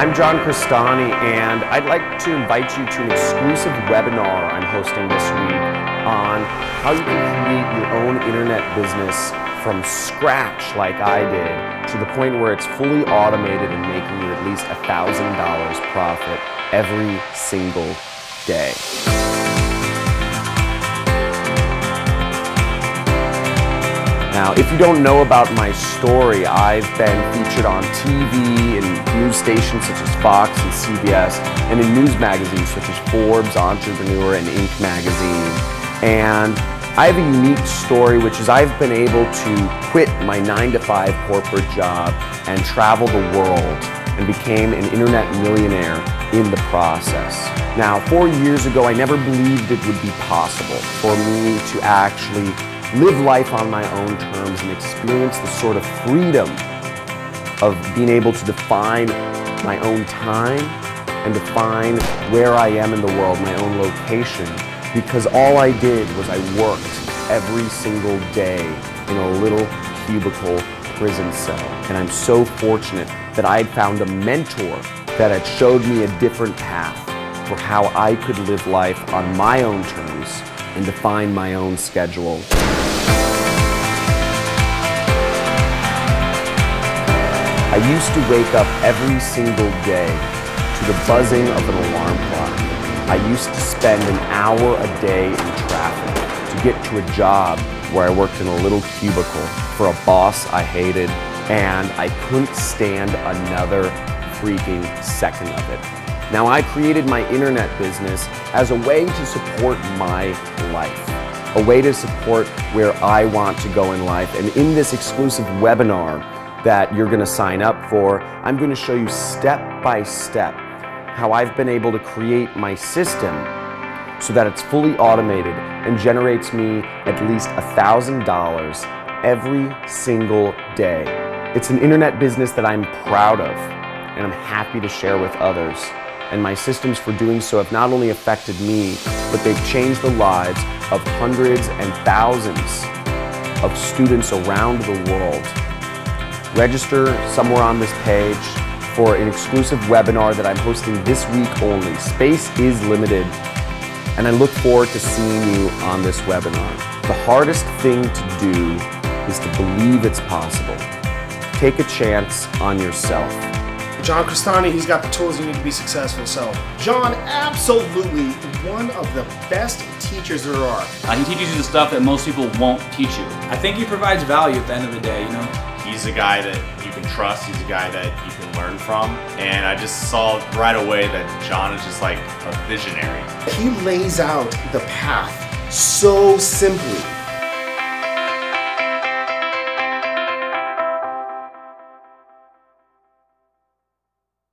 I'm John Crestani, and I'd like to invite you to an exclusive webinar I'm hosting this week on how you can create your own internet business from scratch like I did, to the point where it's fully automated and making you at least $1,000 profit every single day. Now, if you don't know about my story, I've been featured on TV and news stations such as Fox and CBS, and in news magazines such as Forbes, Entrepreneur, and Inc. magazine. And I have a unique story, which is I've been able to quit my 9-to-5 corporate job and travel the world, and became an internet millionaire in the process. Now, 4 years ago, I never believed it would be possible for me to actually live life on my own terms and experience the sort of freedom of being able to define my own time and define where I am in the world, my own location, because all I did was I worked every single day in a little cubicle prison cell. And I'm so fortunate that I had found a mentor that had showed me a different path for how I could live life on my own terms and define my own schedule. I used to wake up every single day to the buzzing of an alarm clock. I used to spend an hour a day in traffic to get to a job where I worked in a little cubicle for a boss I hated, and I couldn't stand another freaking second of it. Now, I created my internet business as a way to support my life, a way to support where I want to go in life. And in this exclusive webinar that you're going to sign up for, I'm going to show you step by step how I've been able to create my system so that it's fully automated and generates me at least $1,000 every single day. It's an internet business that I'm proud of and I'm happy to share with others. And my systems for doing so have not only affected me, but they've changed the lives of hundreds and thousands of students around the world. Register somewhere on this page for an exclusive webinar that I'm hosting this week only. Space is limited, and I look forward to seeing you on this webinar. The hardest thing to do is to believe it's possible. Take a chance on yourself. John Crestani, he's got the tools you need to be successful. So, John, absolutely one of the best teachers there are. He teaches you the stuff that most people won't teach you. I think he provides value at the end of the day, you know? He's a guy that you can trust, he's a guy that you can learn from, and I just saw right away that John is just like a visionary. He lays out the path so simply